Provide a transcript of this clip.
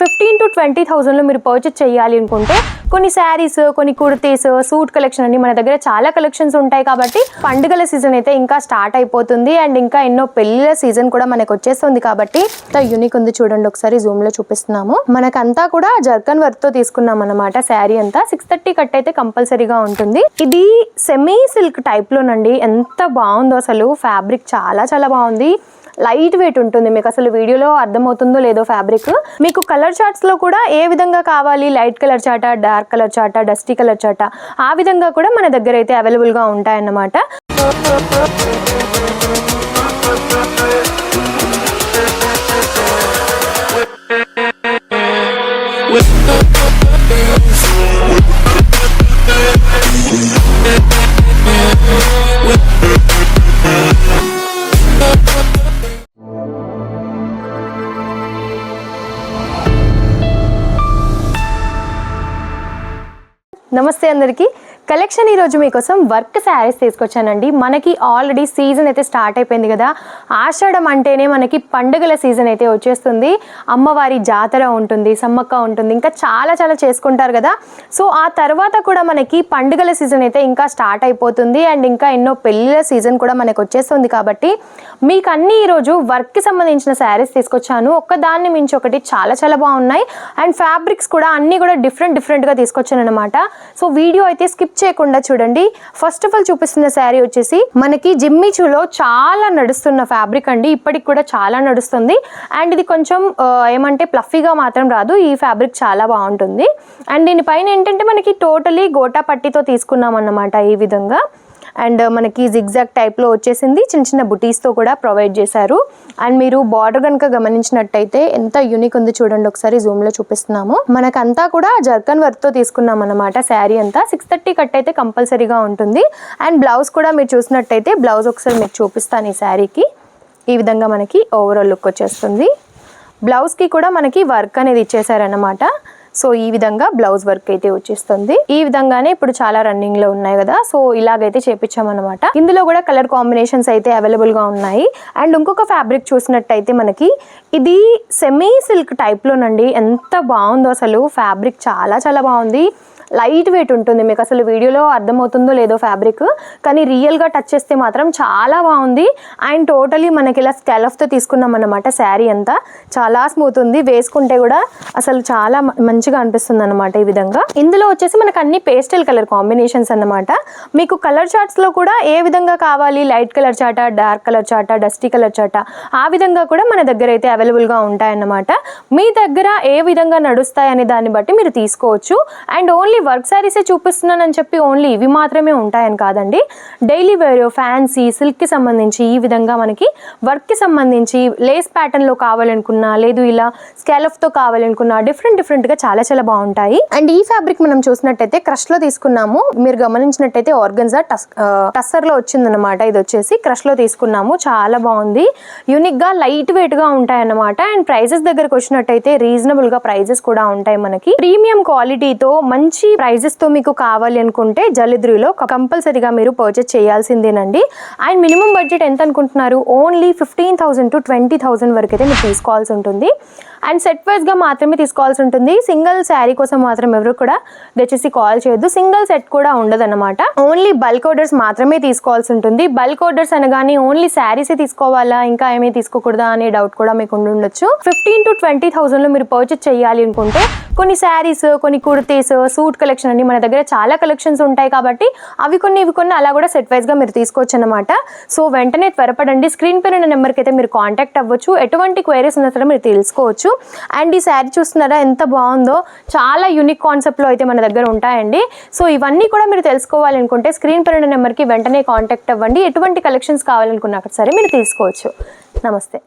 15 to 20,000 లో మీరు purchase చేయాలి అనుకుంటే కొన్ని శారీస్, కొన్ని కుర్తీస్, సూట్ కలెక్షన్ అన్ని మన దగ్గర చాలా కలెక్షన్స్ ఉంటాయి. కాబట్టి పండుగల సీజన్ అయితే ఇంకా స్టార్ట్ అయిపోతుంది అండ్ ఇంకా ఎన్నో పెళ్లిల సీజన్ కూడా మనకు వచ్చేస్తుంది. కాబట్టి యూనిక్ ఉంది చూడండి, ఒకసారి జూమ్ లో చూపిస్తున్నాము. మనకంతా కూడా జర్కన్ వర్క్ తో తీసుకున్నాం అన్నమాట. శారీ అంతా 630 కట్ అయితే కంపల్సరీగా ఉంటుంది. ఇది సెమీ సిల్క్ టైప్ లోనండి. ఎంత బాగుందో అసలు, ఫ్యాబ్రిక్ చాలా చాలా బాగుంది. లైట్ వెయిట్ ఉంటుంది. మీకు అసలు వీడియోలో అర్థమవుతుందో లేదో ఫ్యాబ్రిక్. మీకు కలర్ చార్ట్స్ లో కూడా ఏ విధంగా కావాలి, లైట్ కలర్ చార్టా, డార్క్ కలర్ చార్టా, డస్టీ కలర్ చార్టా, ఆ విధంగా కూడా మన దగ్గర అయితే అవైలబుల్ గా ఉంటాయన్నమాట. నమస్తే అందరికీ. కలెక్షన్ ఈరోజు మీకోసం వర్క్ శారీస్ తీసుకొచ్చానండి. మనకి ఆల్రెడీ సీజన్ అయితే స్టార్ట్ అయిపోయింది కదా. ఆషాఢం అంటేనే మనకి పండుగల సీజన్ అయితే వచ్చేస్తుంది. అమ్మవారి జాతర ఉంటుంది, సమ్మక్క ఉంటుంది, ఇంకా చాలా చాలా చేసుకుంటారు కదా. సో ఆ తర్వాత కూడా మనకి పండుగల సీజన్ అయితే ఇంకా స్టార్ట్ అయిపోతుంది అండ్ ఇంకా ఎన్నో పెళ్ళిళ్ళ సీజన్ కూడా మనకు వచ్చేస్తుంది. కాబట్టి మీకు అన్ని ఈరోజు వర్క్కి సంబంధించిన శారీస్ తీసుకొచ్చాను. ఒక్కదాన్ని మించి ఒకటి చాలా చాలా బాగున్నాయి అండ్ ఫ్యాబ్రిక్స్ కూడా అన్నీ కూడా డిఫరెంట్గా తీసుకొచ్చాను అనమాట. సో వీడియో అయితే స్కిప్ చేయకుండా చూడండి. ఫస్ట్ ఆఫ్ ఆల్ చూపిస్తున్న శారీ వచ్చేసి మనకి జిమ్మిచూలో చాలా నడుస్తున్న ఫ్యాబ్రిక్ అండి. ఇప్పటికి కూడా చాలా నడుస్తుంది అండ్ ఇది కొంచెం ఏమంటే ప్లఫీగా మాత్రం రాదు. ఈ ఫ్యాబ్రిక్ చాలా బాగుంటుంది అండ్ దీనిపైన ఏంటంటే మనకి టోటలీ గోటా పట్టీతో తీసుకున్నాం అన్నమాట. ఈ విధంగా అండ్ మనకి జిగ్జాగ్ టైప్లో వచ్చేసింది. చిన్న చిన్న బుటీస్తో కూడా ప్రొవైడ్ చేశారు అండ్ మీరు బార్డర్ కనుక గమనించినట్టయితే ఎంత యూనిక్ ఉంది చూడండి, ఒకసారి జూమ్లో చూపిస్తున్నాము. మనకంతా కూడా జర్కన్ వర్క్తో తీసుకున్నాం అన్నమాట. శారీ అంతా 630 కట్ అయితే కంపల్సరీగా ఉంటుంది అండ్ బ్లౌజ్ కూడా మీరు చూసినట్టయితే బ్లౌజ్ ఒకసారి మీకు చూపిస్తాను. ఈ శారీకి ఈ విధంగా మనకి ఓవరాల్ లుక్ వచ్చేస్తుంది. బ్లౌజ్కి కూడా మనకి వర్క్ అనేది ఇచ్చేసారన్నమాట. సో ఈ విధంగా బ్లౌజ్ వర్క్ అయితే వచ్చేస్తుంది. ఈ విధంగానే ఇప్పుడు చాలా రన్నింగ్ లో ఉన్నాయి కదా. సో ఇలాగైతే చేపించామన్నమాట. ఇందులో కూడా కలర్ కాంబినేషన్స్ అయితే అవైలబుల్ గా ఉన్నాయి అండ్ ఇంకొక ఫ్యాబ్రిక్ చూసినట్టయితే మనకి ఇది సెమీ సిల్క్ టైప్ లోనండి. ఎంత బాగుందో అసలు, ఫ్యాబ్రిక్ చాలా చాలా బాగుంది. లైట్ వెయిట్ ఉంటుంది. మీకు అసలు వీడియోలో అర్థమవుతుందో లేదో ఫ్యాబ్రిక్, కానీ రియల్గా టచ్ చేస్తే మాత్రం చాలా బాగుంది అండ్ టోటలీ మనకి ఇలా స్కాలఫ్తో తీసుకున్నాం అన్నమాట. శారీ అంతా చాలా స్మూత్ ఉంది, వేసుకుంటే కూడా అసలు చాలా మంచిగా అనిపిస్తుంది అనమాట. ఈ విధంగా ఇందులో వచ్చేసి మనకు అన్ని పేస్టల్ కలర్ కాంబినేషన్స్ అన్నమాట. మీకు కలర్ చార్ట్స్లో కూడా ఏ విధంగా కావాలి, లైట్ కలర్ చార్టా, డార్క్ కలర్ చార్టా, డస్టీ కలర్ చార్టా, ఆ విధంగా కూడా మన దగ్గర అయితే అవైలబుల్గా ఉంటాయన్నమాట. మీ దగ్గర ఏ విధంగా నడుస్తాయి అనే దాన్ని బట్టి మీరు తీసుకోవచ్చు. అండ్ ఓన్లీ వర్క్ శారీసే చూపిస్తున్నానని చెప్పి ఓన్లీ ఇవి మాత్రమే ఉంటాయని కాదండి. డైలీ వేర్, ఫ్యాన్సీ, సిల్క్కి సంబంధించి ఈ విధంగా మనకి వర్క్కి సంబంధించి లేస్ ప్యాటర్న్లో కావాలనుకున్నా, లేదు ఇలా స్కాలఫ్తో కావాలనుకున్నా డిఫరెంట్గా చాలా చాలా బాగుంటాయి. అండ్ ఈ ఫ్యాబ్రిక్ మనం చూసినట్టయితే క్రష్లో తీసుకున్నాము. మీరు గమనించినట్టయితే ఆర్గన్జా టస్సర్లో వచ్చిందనమాట. ఇది వచ్చేసి క్రష్లో తీసుకున్నాము. చాలా బాగుంది, యూనిక్గా లైట్ వెయిట్గా ఉంటాయన్నమాట. అండ్ ప్రైజెస్ దగ్గరకు వచ్చినట్టయితే రీజనబుల్గా ప్రైజెస్ కూడా ఉంటాయి. మనకి ప్రీమియం క్వాలిటీతో మంచి ప్రైజెస్ తో మీకు కావాలి అనుకుంటే జలిద్రిలో కంపల్సరీగా మీరు పర్చేస్ చేయాల్సిందేనండి. అండ్ మినిమం బడ్జెట్ ఎంత అనుకుంటున్నారు? ఓన్లీ 15,000 to 20,000 వరకు అయితే మీరు తీసుకోవాల్సి ఉంటుంది అండ్ సెట్ వైజ్ గా మాత్రమే తీసుకోవాల్సి ఉంటుంది. సింగిల్ శారీ కోసం మాత్రం ఎవరు కూడా దయచేసి కాల్ చేయొద్దు. సింగిల్ సెట్ కూడా ఉండదు అనమాట. ఓన్లీ బల్క్ ఆర్డర్స్ మాత్రమే తీసుకోవాల్సి ఉంటుంది. బల్క్ ఆర్డర్స్ అనగానే ఓన్లీ శారీసే తీసుకోవాలా, ఇంకా ఏమీ తీసుకోకూడదా అనే డౌట్ కూడా మీకు ఉండొచ్చు. 15 to 20,000 లో మీరు పర్చేస్ చేయాలి అనుకుంటే కొన్ని శారీస్, కొన్ని కుర్తీస్, సూట్ కలెక్షన్ అన్ని మన దగ్గర చాలా కలెక్షన్స్ ఉంటాయి. కాబట్టి అవి కొన్ని ఇవి కొన్ని అలా కూడా సెట్ వైజ్ గా మీరు తీసుకోవచ్చు అనమాట. సో వెంటనే త్వరపడండి. స్క్రీన్ పైన ఉన్న నెంబర్కి అయితే మీరు కాంటాక్ట్ అవ్వచ్చు. ఎటువంటి క్వైరీస్ ఉన్నా సరే మీరు తెలుసుకోవచ్చు. అండ్ ఈ శారీ చూస్తున్నారా ఎంత బాగుందో, చాలా యూనిక్ కాన్సెప్ట్లో అయితే మన దగ్గర ఉంటాయండి. సో ఇవన్నీ కూడా మీరు తెలుసుకోవాలనుకుంటే స్క్రీన్ పైన ఉన్న నెంబర్కి వెంటనే కాంటాక్ట్ అవ్వండి. ఎటువంటి కలెక్షన్స్ కావాలనుకున్నా సరే మీరు తీసుకోవచ్చు. నమస్తే.